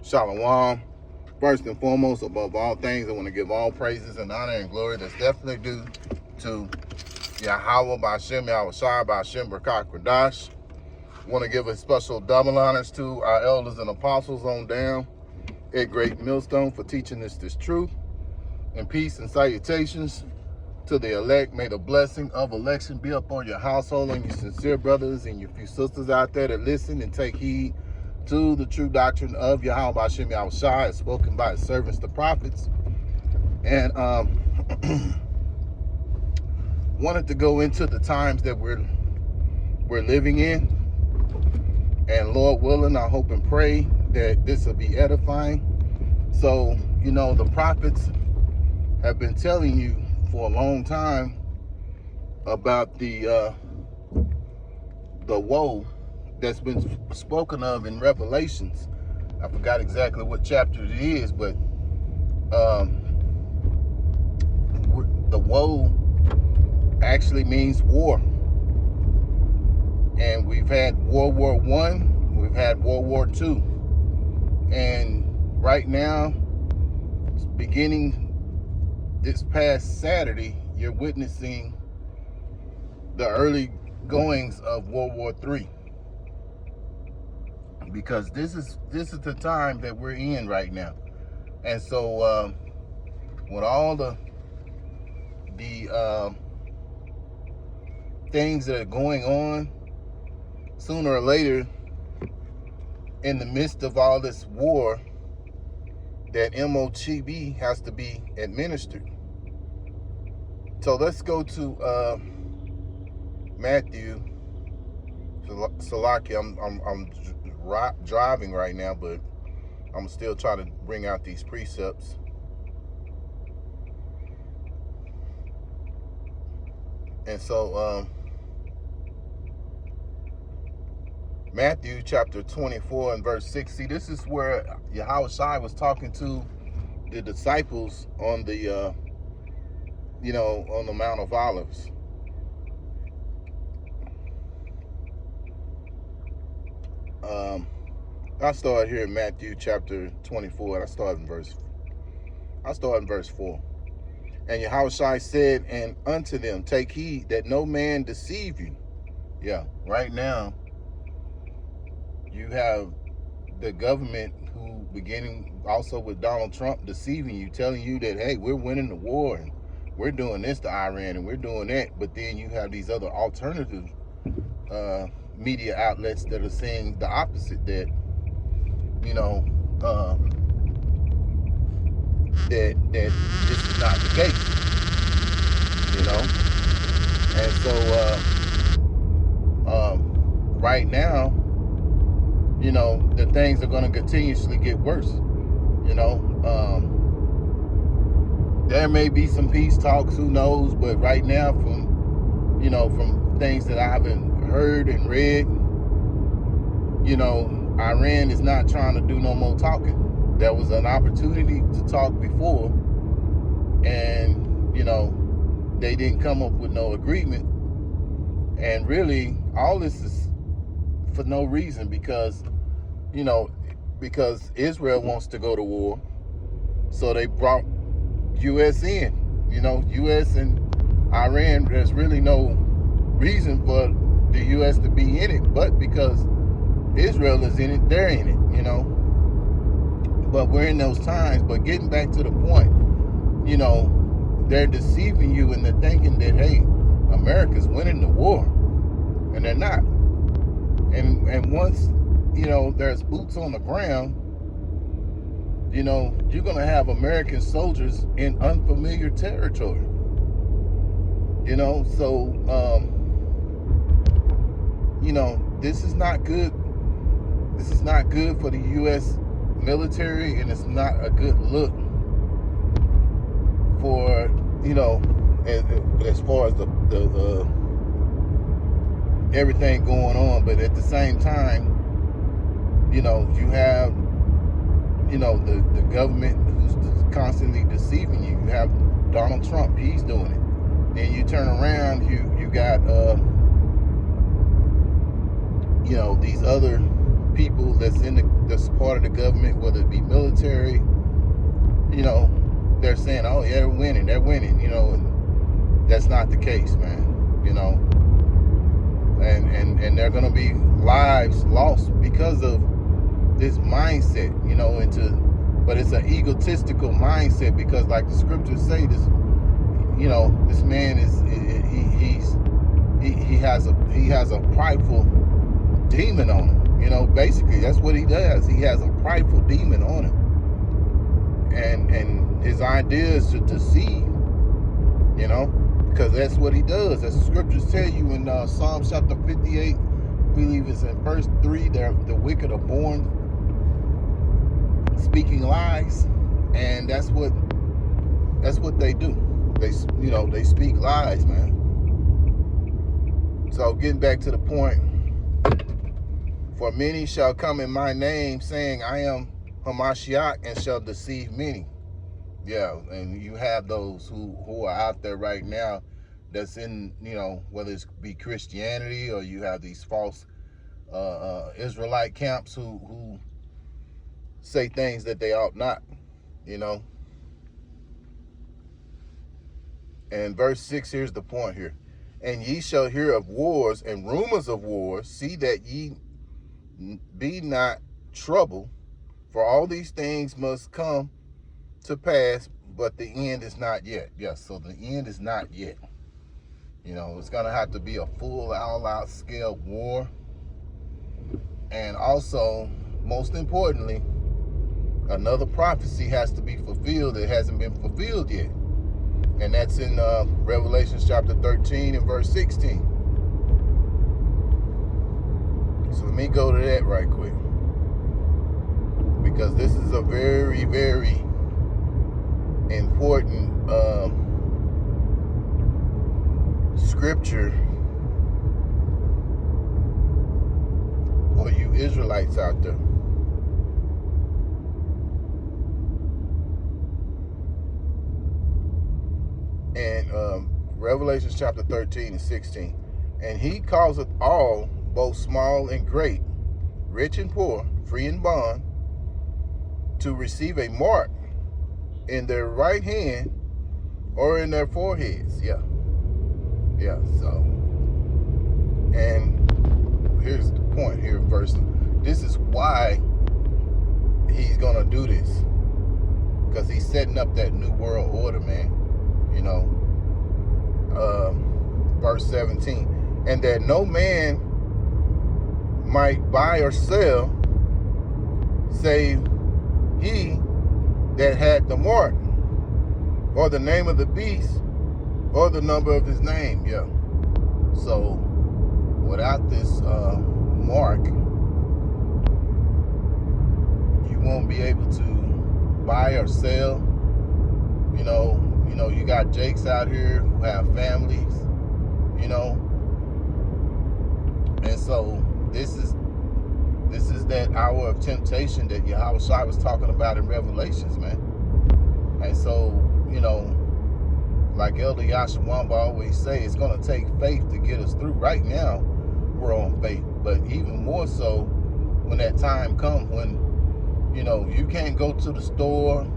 Shalom. First and foremost, above all things, I want to give all praises and honor and glory that's definitely due to Yahweh B'Shem Yahushua B'Shem B'Kah Kodash. I want to give a special double honors to our elders and apostles on down at Great Millstone for teaching us this truth. And peace and salutations to the elect. May the blessing of election be upon your household and your sincere brothers and your few sisters out there that listen and take heed to the true doctrine of Yahweh B'Shem Yahushua as spoken by his servants, the prophets. And wanted to go into the times that we're living in. And Lord willing, I hope and pray that this will be edifying. So, you know, the prophets have been telling you for a long time about the woe that's been spoken of in Revelations. I forgot exactly what chapter it is, but the woe actually means war. And we've had World War I, we've had World War II. And right now, beginning this past Saturday, you're witnessing the early goings of World War III. Because this is the time that we're in right now. And so with all the things that are going on, sooner or later, in the midst of all this war, that MOTB has to be administered. So let's go to Matthew. Salaki, I'm driving right now, but I'm still trying to bring out these precepts. And so Matthew chapter 24 and verse 6. See, this is where Yahushua was talking to the disciples on the on the Mount of Olives. I started here in Matthew chapter 24, and I start in verse 4. And Yahushua said, and unto them, take heed that no man deceive you. Yeah, right now, you have the government who, beginning also with Donald Trump, deceiving you, telling you that, hey, we're winning the war, and we're doing this to Iran, and we're doing that. But then you have these other alternative media outlets that are saying the opposite, that that this is not the case, and so right now, the things are going to continuously get worse. There may be some peace talks, who knows, but right now, from things that I haven't heard and read, Iran is not trying to do no more talking. There was an opportunity to talk before, and they didn't come up with no agreement. And really, all this is for no reason, because Israel wants to go to war, so they brought U.S. in. U.S. and Iran, there's really no reason for the U.S. to be in it, but because Israel is in it, they're in it, But we're in those times. But getting back to the point, they're deceiving you, and they're thinking that, hey, America's winning the war, and they're not. And once, there's boots on the ground, you're going to have American soldiers in unfamiliar territory. So, this is not good. This is not good for the U.S. military, and it's not a good look for, as far as the everything going on. But at the same time, you have, the government who's constantly deceiving you. You have Donald Trump, he's doing it. Then you turn around, you got, these other people that's part of the government, whether it be military, they're saying, oh yeah, they're winning, and that's not the case, man. And there are gonna be lives lost because of this mindset, but it's an egotistical mindset, because like the scriptures say, this man he has a prideful demon on him. Basically that's what he does. He has a prideful demon on him, and his idea is to deceive, because that's what he does. As the scriptures tell you in Psalm chapter 58, I believe it's in verse 3, the wicked are born speaking lies, and that's what they do. They speak lies, man. So getting back to the point, for many shall come in my name, saying, I am Hamashiach, and shall deceive many. Yeah, and you have those who are out there right now that's in, whether it's be Christianity, or you have these false Israelite camps who say things that they ought not, And verse 6, here's the point here. And ye shall hear of wars and rumors of wars. See that ye be not troubled, for all these things must come to pass, but the end is not yet. Yes, so the end is not yet. It's going to have to be a full, all-out scale war. And also, most importantly, another prophecy has to be fulfilled that hasn't been fulfilled yet. And that's in Revelation chapter 13 and verse 16. So let me go to that right quick, because this is a very, very important scripture for you Israelites out there. And Revelation chapter 13 and 16. And he causeth all, both small and great, rich and poor, free and bond, to receive a mark in their right hand or in their foreheads. Yeah, so. And here's the point here, verse. This is why he's going to do this. Because he's setting up that new world order, man. Verse 17, and that no man might buy or sell, save he that had the mark, or the name of the beast, or the number of his name. Yeah. So without this mark, you won't be able to buy or sell. You got Jakes out here who have families, and so this is that hour of temptation that Yahushua was talking about in Revelations, man. And so, like Elder Yashawamba always say, it's going to take faith to get us through. Right now, we're on faith, but even more so when that time comes, when, you can't go to the store,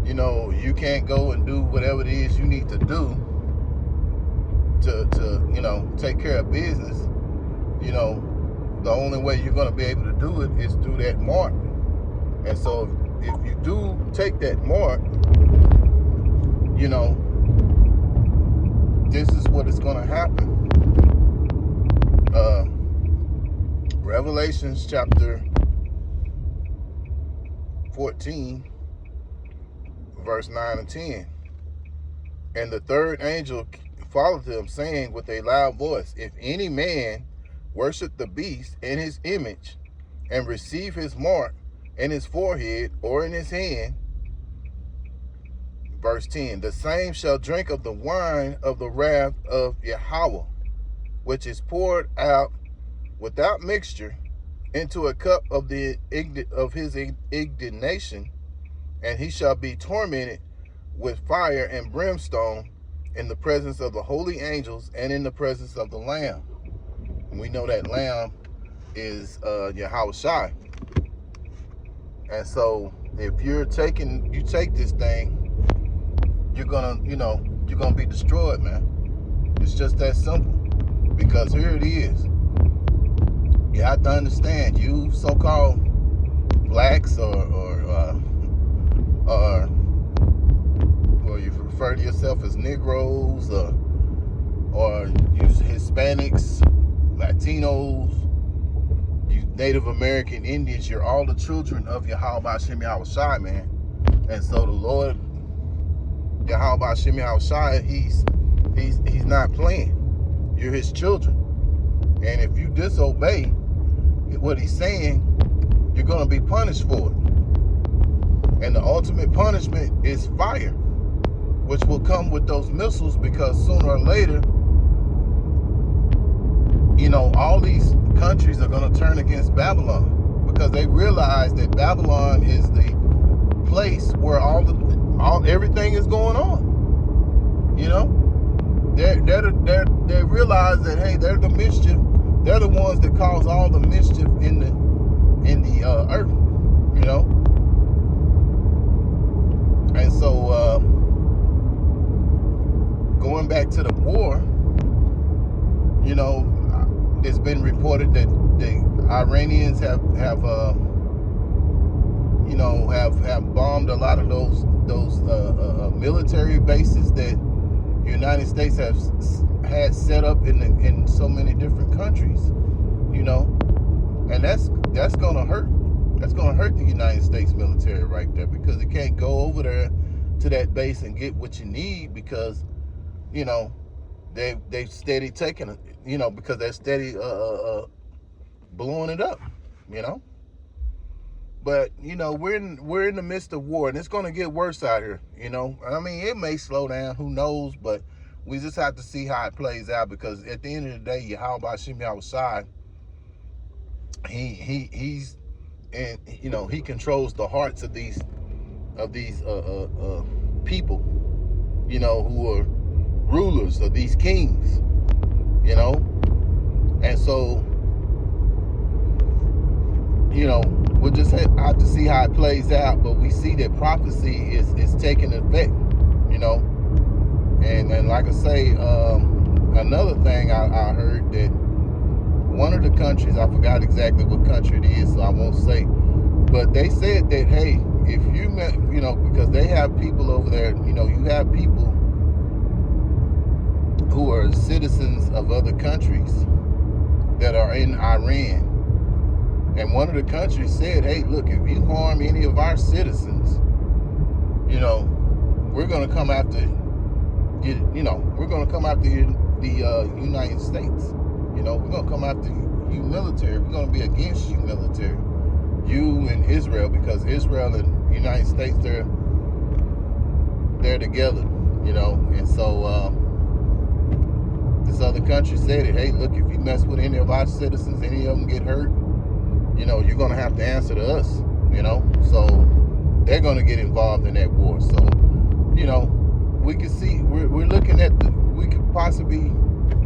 you can't go and do whatever it is you need to do to take care of business. The only way you're going to be able to do it is through that mark. And so if you do take that mark, this is what is going to happen. Revelations chapter 14, verse 9 and 10. And the third angel followed them, saying with a loud voice, if any man worship the beast and his image, and receive his mark in his forehead or in his hand, verse 10, the same shall drink of the wine of the wrath of Yahweh, which is poured out without mixture into a cup of his indignation, and he shall be tormented with fire and brimstone in the presence of the holy angels and in the presence of the Lamb. And we know that Lamb is Yahweh Shai. And so if you take this thing, you're gonna be destroyed, man. It's just that simple. Because here it is. You have to understand, you so-called blacks or you refer to yourself as Negroes or you Hispanics, Latinos, you Native American Indians, you're all the children of Yahweh Shem Yahweh Shai, man. And so the Lord, Yahweh Shem Yahweh Shai, he's not playing. You're his children. And if you disobey what he's saying, you're going to be punished for it. And the ultimate punishment is fire, which will come with those missiles, because sooner or later, all these countries are going to turn against Babylon, because they realize that Babylon is the place where everything is going on. They realize that, hey, they're the mischief. They're the ones that cause all the mischief in the earth. And so going back to the war, it's been reported that the Iranians have bombed a lot of those military bases that the United States had set up in so many different countries, and that's gonna hurt. That's gonna hurt the United States military right there, because it can't go over there to that base and get what you need, because they steady taking it, because they're steady blowing it up, But we're in the midst of war, and it's gonna get worse out here. I mean, it may slow down, who knows? But we just have to see how it plays out, because at the end of the day, Yahweh Shem Yahweh Shai, he's and he controls the hearts of these people, who are rulers of these kings, and so we'll just have to see how it plays out. But we see that prophecy is taking effect, and like I say, another thing I heard that one of the countries, I forgot exactly what country it is, so I won't say, but they said that, hey, if you met, because they have people over there, you have people who are citizens of other countries that are in Iran. And one of the countries said, hey, look, if you harm any of our citizens, we're going to come after you, we're going to come after the United States. We're going to come after you military. We're going to be against you military. You and Israel, because Israel and the United States, they're together, And so this other country said it, hey, look, if you mess with any of our citizens, any of them get hurt, you're going to have to answer to us, So they're going to get involved in that war. So, we can see, we're looking at we could possibly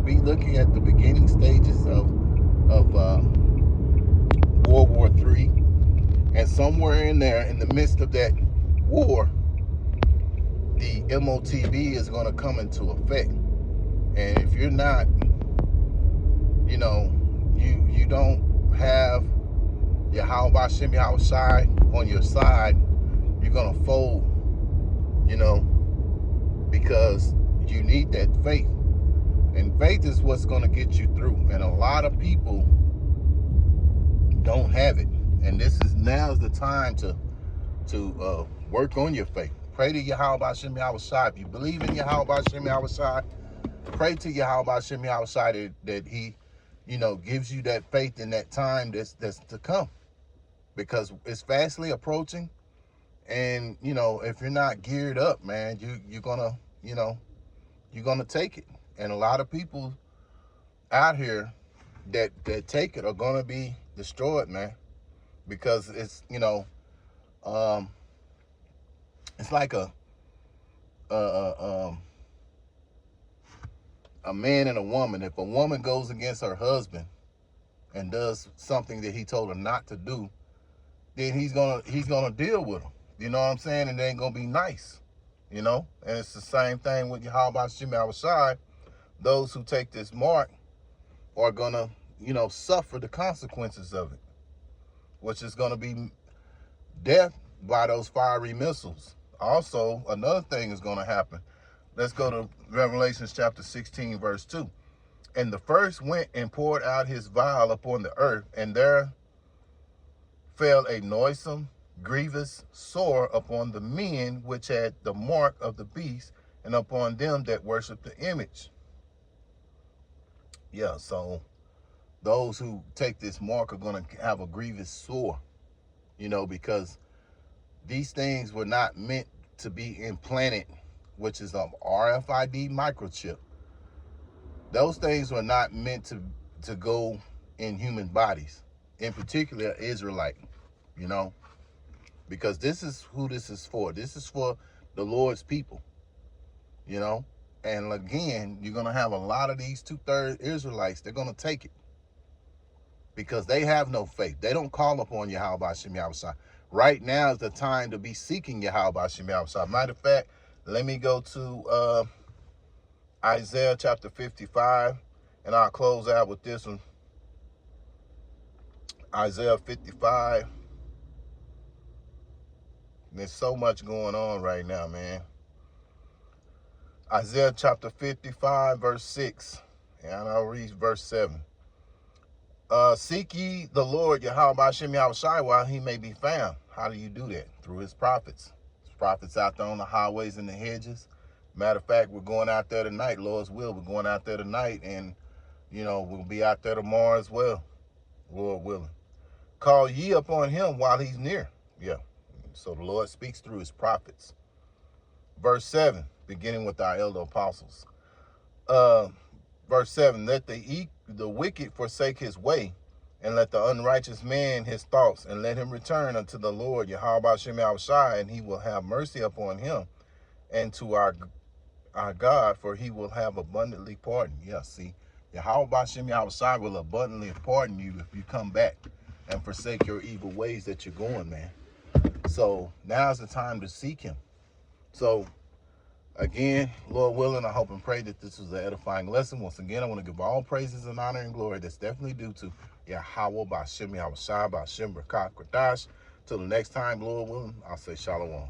be looking at the beginning stages of World War III. And somewhere in there, in the midst of that war, the MOTB is going to come into effect. And if you're not, you don't have Yahweh Shem Yahweh Shai on your side, you're going to fold, because you need that faith. And faith is what's going to get you through. And a lot of people don't have it. And now's the time to work on your faith. Pray to Yahweh Shem Yahweh Shai. If you believe in Yahweh Shem Yahweh Shai, pray to Yahweh Shem Yahweh Shai that he, gives you that faith in that time that's to come. Because it's fastly approaching. And, if you're not geared up, man, you're gonna take it. And a lot of people out here that take it are gonna be destroyed, man. Because it's, it's like a man and a woman. If a woman goes against her husband, and does something that he told her not to do, then he's gonna deal with them. You know what I'm saying? And it ain't gonna be nice. You know? And it's the same thing with Yahweh Hashem Yahushai. Those who take this mark are gonna, you know, suffer the consequences of it, which is gonna be death by those fiery missiles. Also, another thing is gonna happen. Let's go to Revelation chapter 16, verse 2. And the first went and poured out his vial upon the earth, and there fell a noisome, grievous sore upon the men which had the mark of the beast, and upon them that worship the image. Yeah, so those who take this mark are going to have a grievous sore, you know, because these things were not meant to be implanted, which is an RFID microchip. Those things were not meant to go in human bodies, in particular Israelite, you know, because this is who this is for. This is for the Lord's people, you know. And again, you're going to have a lot of these 2/3 Israelites. They're going to take it because they have no faith. They don't call upon Yahweh Hashem Yahushai. Right now is the time to be seeking Yahweh Hashem Yahushai. Matter of fact, let me go to Isaiah chapter 55, and I'll close out with this one. Isaiah 55. There's so much going on right now, man. Isaiah chapter 55, verse 6, and I'll read verse 7. Seek ye the Lord Yahweh Hashem Yahushai while he may be found. How do you do that? Through his prophets. His prophets out there on the highways and the hedges. Matter of fact, we're going out there tonight, Lord's will. We're going out there tonight, and, you know, we'll be out there tomorrow as well, Lord willing. Call ye upon him while he's near. Yeah. So the Lord speaks through his prophets. Verse 7, beginning with our elder apostles. Verse 7, let the wicked forsake his way, and let the unrighteous man his thoughts, and let him return unto the Lord Yahweh Hashem Yahushai, and he will have mercy upon him, and to our God, for he will have abundantly pardoned. Yeah, see, Yahweh Hashem Yahushai will abundantly pardon you if you come back and forsake your evil ways that you're going, man. So now's the time to seek him. So again, Lord willing, I hope and pray that this was an edifying lesson. Once again, I want to give all praises and honor and glory that's definitely due to Yahweh B'Shem Yahushai B'Shem B'Kah Kodash. Till the next time, Lord willing, I'll say shalom.